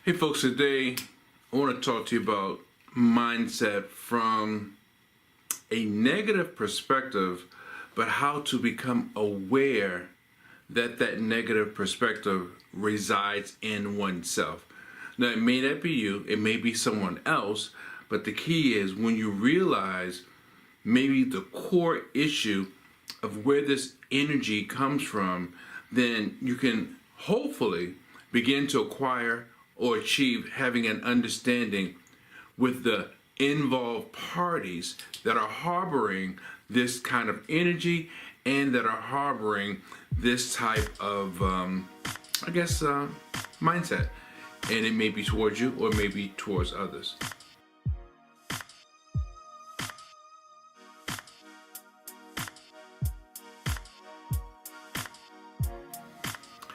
Hey folks, today I want to talk to you about mindset from a negative perspective, but how to become aware that that negative perspective resides in oneself. Now, it may not be you, it may be someone else, but the key is when you realize maybe the core issue of where this energy comes from, then you can hopefully begin to acquire or achieve having an understanding with the involved parties that are harboring this kind of energy and that are harboring this type of, mindset. And it may be towards you or maybe towards others.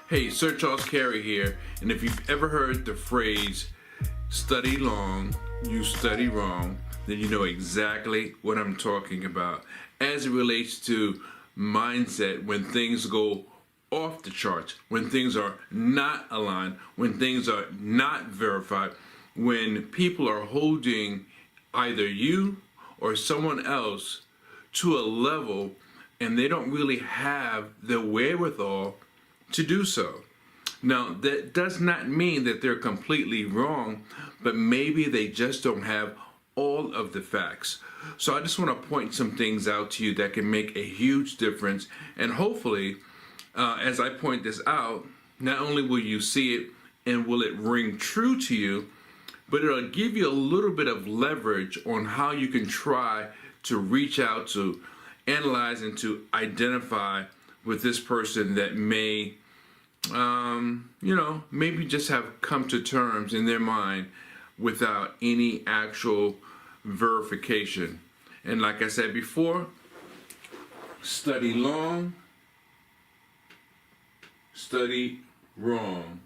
Hey, Sir Charles Carey here, and if you've ever heard the phrase, study long, you study wrong, then you know exactly what I'm talking about as it relates to mindset when things go off the charts, when things are not aligned, when things are not verified, when people are holding either you or someone else to a level and they don't really have the wherewithal to do so. Now, that does not mean that they're completely wrong, but maybe they just don't have all of the facts. So I just want to point some things out to you that can make a huge difference. And hopefully, as I point this out, not only will you see it and will it ring true to you, but it'll give you a little bit of leverage on how you can try to reach out to analyze and to identify with this person that may, maybe just have come to terms in their mind without any actual verification. And like I said before, study long, study wrong.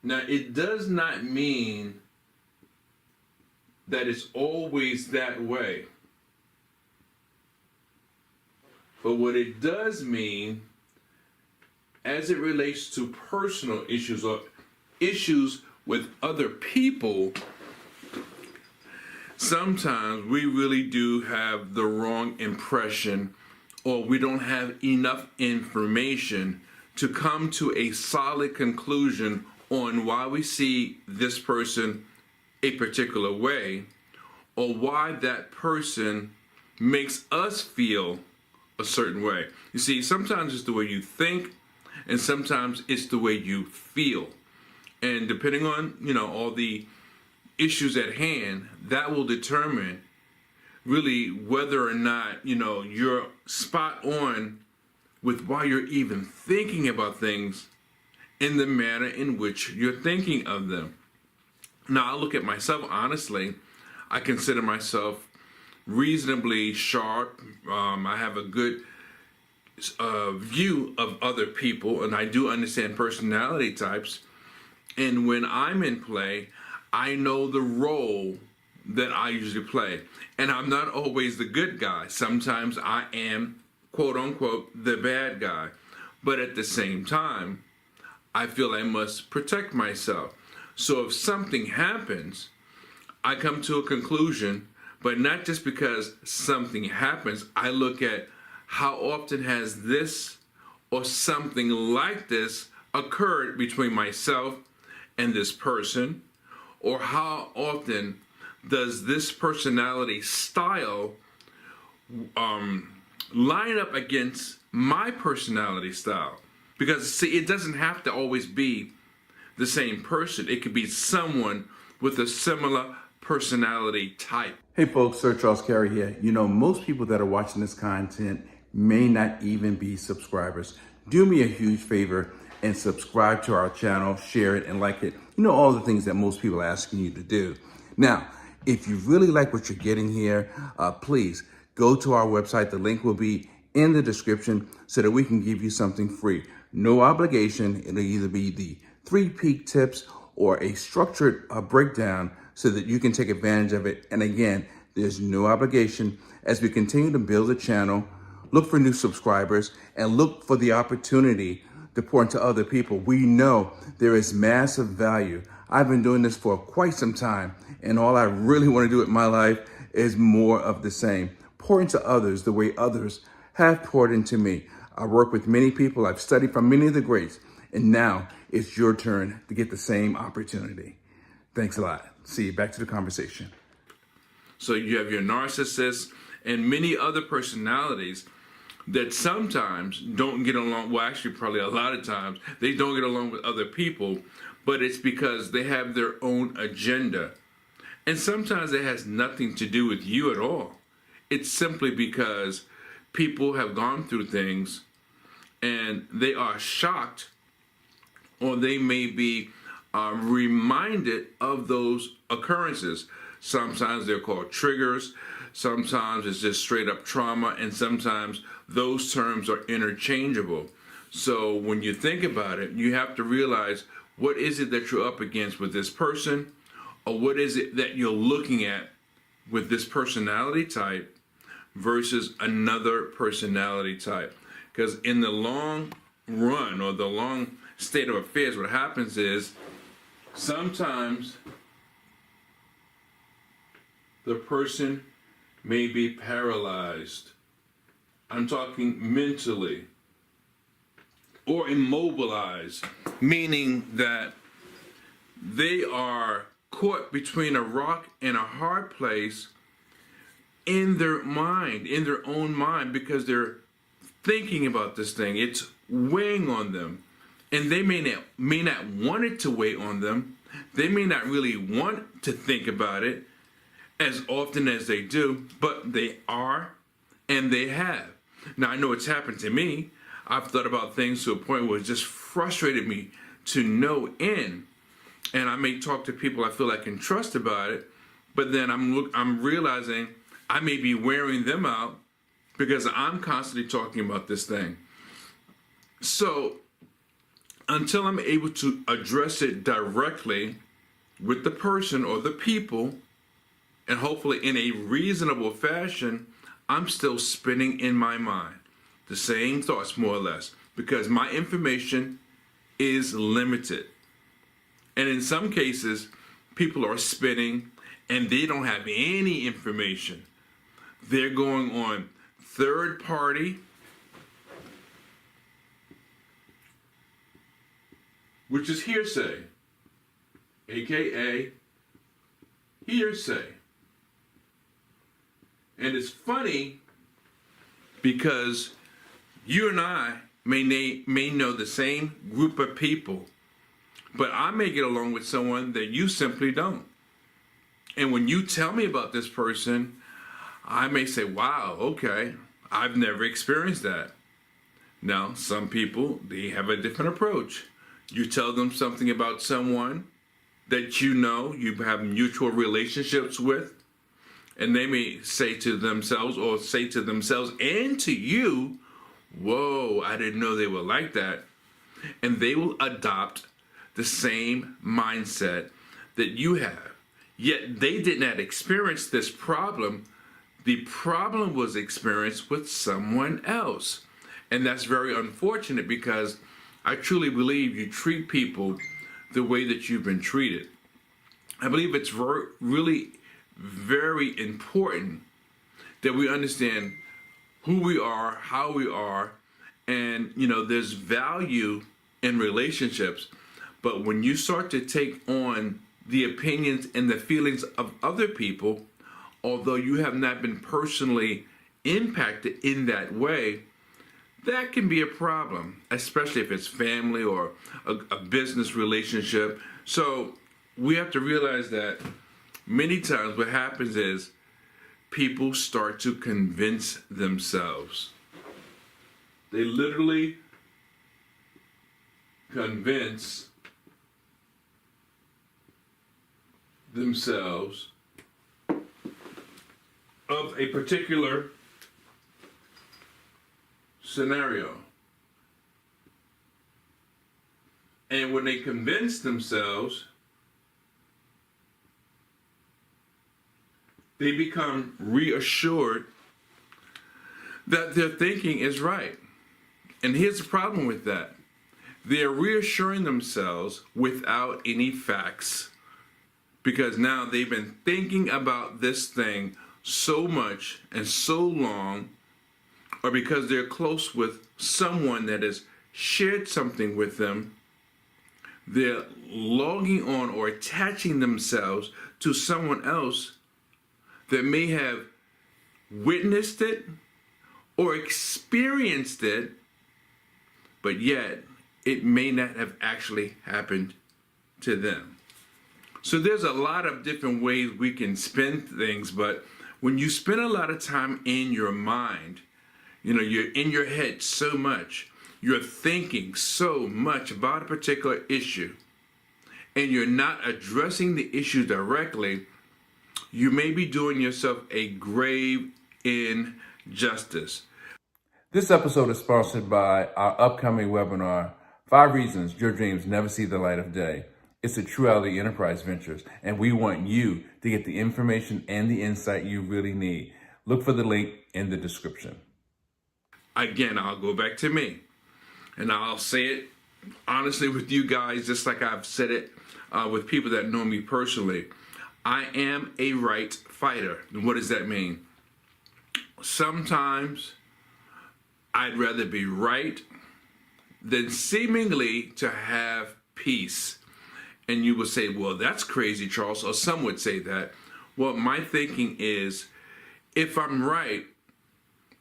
Now, it does not mean that it's always that way. But what it does mean, as it relates to personal issues or issues with other people, sometimes we really do have the wrong impression or we don't have enough information to come to a solid conclusion on why we see this person a particular way or why that person makes us feel a certain way. You see, sometimes it's the way you think and sometimes it's the way you feel. And depending on, all the issues at hand, that will determine really whether or not, you're spot on with why you're even thinking about things in the manner in which you're thinking of them. Now, I look at myself, honestly, I consider myself reasonably sharp. I have a good view of other people, and I do understand personality types. And when I'm in play, I know the role that I usually play. And I'm not always the good guy. Sometimes I am, quote unquote, the bad guy. But at the same time, I feel I must protect myself. So if something happens, I come to a conclusion, but not just because something happens. I look at how often has this or something like this occurred between myself and this person, or how often does this personality style line up against my personality style? Because see, it doesn't have to always be the same person. It could be someone with a similar personality type. Hey folks, Sir Charles Carey here. Most people that are watching this content may not even be subscribers. Do me a huge favor and subscribe to our channel, share it and like it. All the things that most people are asking you to do. Now, if you really like what you're getting here, please go to our website. The link will be in the description so that we can give you something free. No obligation. It'll either be the 3 peak tips or a structured breakdown so that you can take advantage of it. And again, there's no obligation. As we continue to build the channel, look for new subscribers and look for the opportunity to pour into other people. We know there is massive value. I've been doing this for quite some time, and all I really want to do with my life is more of the same. Pour into others the way others have poured into me. I work with many people. I've studied from many of the greats, and now it's your turn to get the same opportunity. Thanks a lot. See you. Back to the conversation. So you have your narcissist and many other personalities that sometimes don't get along. Well, actually, probably a lot of times they don't get along with other people, but it's because they have their own agenda. And sometimes it has nothing to do with you at all. It's simply because people have gone through things and they are shocked, or they may be reminded of those occurrences. Sometimes they're called triggers. Sometimes it's just straight up trauma, and sometimes those terms are interchangeable. So when you think about it, you have to realize, what is it that you're up against with this person, or what is it that you're looking at with this personality type versus another personality type. Because in the long run, or the long state of affairs, what happens is sometimes the person may be paralyzed. I'm talking mentally. Or immobilized, meaning that they are caught between a rock and a hard place in their mind, in their own mind, because they're thinking about this thing. It's weighing on them. And they may not want it to weigh on them. They may not really want to think about it as often as they do, but they are, and they have. Now, I know it's happened to me. I've thought about things to a point where it just frustrated me to no end. And I may talk to people I feel I can trust about it, but then I'm realizing I may be wearing them out because I'm constantly talking about this thing. So until I'm able to address it directly with the person or the people, and hopefully in a reasonable fashion, I'm still spinning in my mind the same thoughts, more or less, because my information is limited. And in some cases, people are spinning and they don't have any information. They're going on third party, which is hearsay, aka hearsay. And it's funny because you and I may know the same group of people, but I may get along with someone that you simply don't. And when you tell me about this person, I may say, wow, okay, I've never experienced that. Now, some people, they have a different approach. You tell them something about someone that you know you have mutual relationships with, and they may say to themselves, or say to themselves and to you, whoa, I didn't know they were like that. And they will adopt the same mindset that you have. Yet they did not experience this problem. The problem was experienced with someone else. And that's very unfortunate, because I truly believe you treat people the way that you've been treated. I believe it's really very important that we understand who we are, how we are, and there's value in relationships. But when you start to take on the opinions and the feelings of other people, although you have not been personally impacted in that way, that can be a problem, especially if it's family or a business relationship. So we have to realize that many times what happens is people start to convince themselves. They literally convince themselves of a particular scenario. And when they convince themselves, they become reassured that their thinking is right. And here's the problem with that. They're reassuring themselves without any facts because now they've been thinking about this thing so much and so long, or because they're close with someone that has shared something with them. They're logging on or attaching themselves to someone else that may have witnessed it or experienced it, but yet it may not have actually happened to them. So there's a lot of different ways we can spin things, but when you spend a lot of time in your mind, you're in your head so much, you're thinking so much about a particular issue, and you're not addressing the issue directly, you may be doing yourself a grave injustice. This episode is sponsored by our upcoming webinar, 5 Reasons Your Dreams Never See the Light of Day. It's a True Reality Enterprise Ventures, and we want you to get the information and the insight you really need. Look for the link in the description. Again, I'll go back to me, and I'll say it honestly with you guys, just like I've said it with people that know me personally. I am a right fighter. And what does that mean? Sometimes I'd rather be right than seemingly to have peace. And you would say, well, that's crazy, Charles, or some would say that. Well, my thinking is, if I'm right,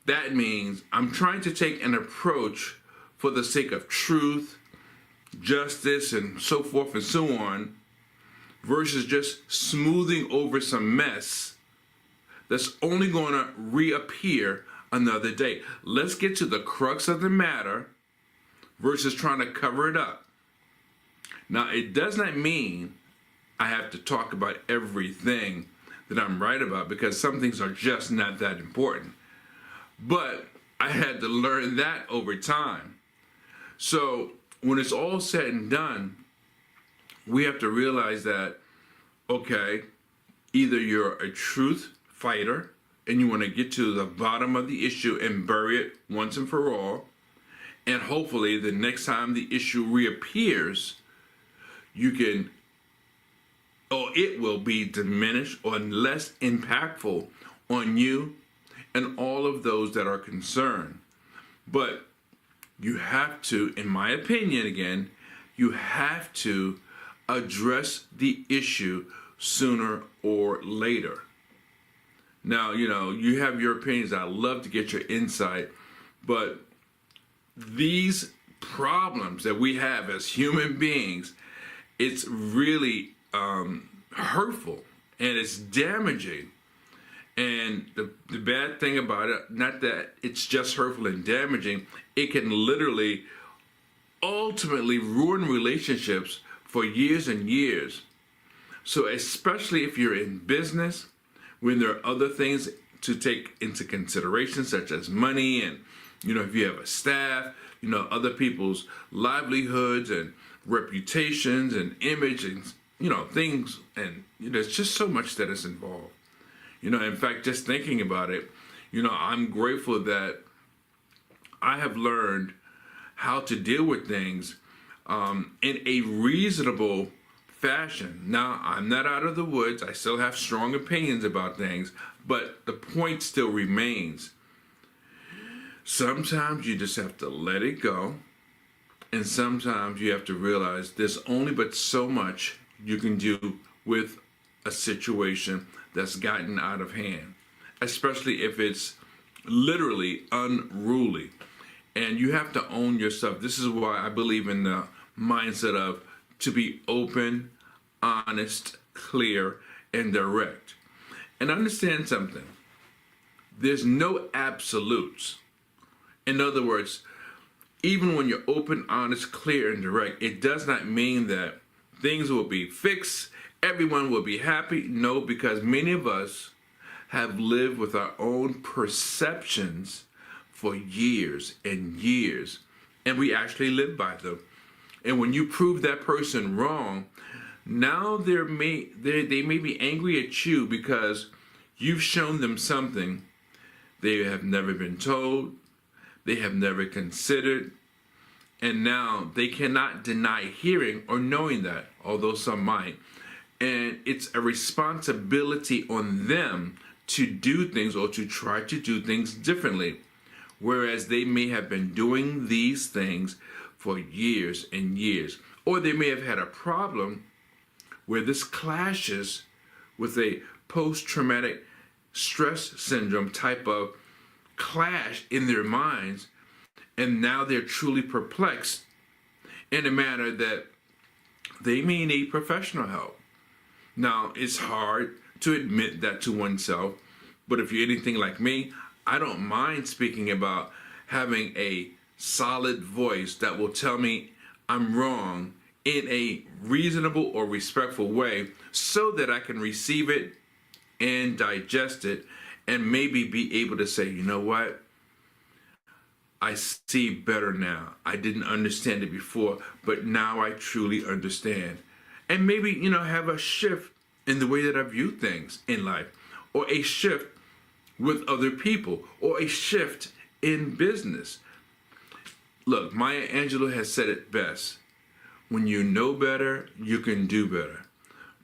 that means I'm trying to take an approach for the sake of truth, justice, and so forth and so on, versus just smoothing over some mess that's only going to reappear another day. Let's get to the crux of the matter versus trying to cover it up. Now, it does not mean I have to talk about everything that I'm right about, because some things are just not that important. But I had to learn that over time. So when it's all said and done, we have to realize that, okay, either you're a truth fighter and you want to get to the bottom of the issue and bury it once and for all, and hopefully the next time the issue reappears, you can, or it will be diminished or less impactful on you and all of those that are concerned. But you have to, in my opinion again, you have to address the issue sooner or later. Now, you have your opinions. I'd love to get your insight, but these problems that we have as human beings, it's really hurtful and it's damaging. And the bad thing about it, not that it's just hurtful and damaging, it can literally ultimately ruin relationships for years and years. So especially if you're in business, when there are other things to take into consideration, such as money, and if you have a staff, other people's livelihoods and reputations and image and things, and there's just so much that is involved. In fact, just thinking about it, I'm grateful that I have learned how to deal with things in a reasonable fashion. Now, I'm not out of the woods. I still have strong opinions about things, but the point still remains. Sometimes you just have to let it go, and sometimes you have to realize there's only but so much you can do with a situation that's gotten out of hand, especially if it's literally unruly. And you have to own yourself. This is why I believe in the mindset of to be open, honest, clear, and direct. And understand something. There's no absolutes. In other words, even when you're open, honest, clear, and direct, it does not mean that things will be fixed, everyone will be happy. No, because many of us have lived with our own perceptions for years and years, and we actually live by them. And when you prove that person wrong, now they may be angry at you because you've shown them something they have never been told, they have never considered, And now they cannot deny hearing or knowing that, although some might. And it's a responsibility on them to do things or to try to do things differently. Whereas they may have been doing these things for years and years. Or they may have had a problem where this clashes with a post-traumatic stress syndrome type of clash in their minds. And now they're truly perplexed in a manner that they may need professional help. Now, it's hard to admit that to oneself, but if you're anything like me, I don't mind speaking about having a solid voice that will tell me I'm wrong in a reasonable or respectful way so that I can receive it and digest it and maybe be able to say, you know what? I see better now. I didn't understand it before, but now I truly understand. And maybe, have a shift in the way that I view things in life, or a shift with other people, or a shift in business. Look, Maya Angelou has said it best. When you know better, you can do better.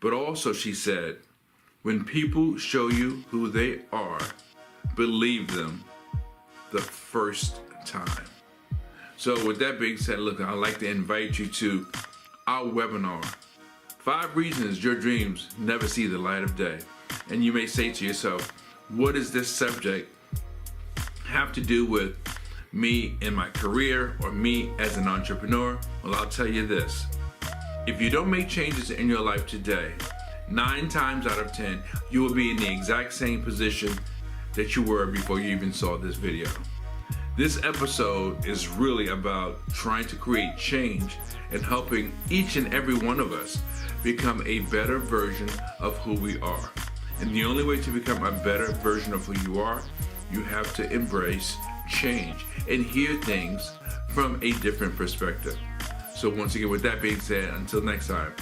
But also, she said, when people show you who they are, believe them the first time. So with that being said, look, I'd like to invite you to our webinar, 5 reasons your dreams never see the light of day. And you may say to yourself, what does this subject have to do with me in my career or me as an entrepreneur? Well, I'll tell you this. If you don't make changes in your life today, 9 times out of 10, you will be in the exact same position that you were before you even saw this video. This episode is really about trying to create change and helping each and every one of us become a better version of who we are. And the only way to become a better version of who you are, you have to embrace change and hear things from a different perspective. So once again, with that being said, until next time,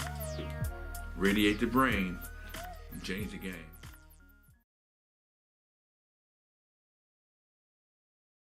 radiate the brain and change the game.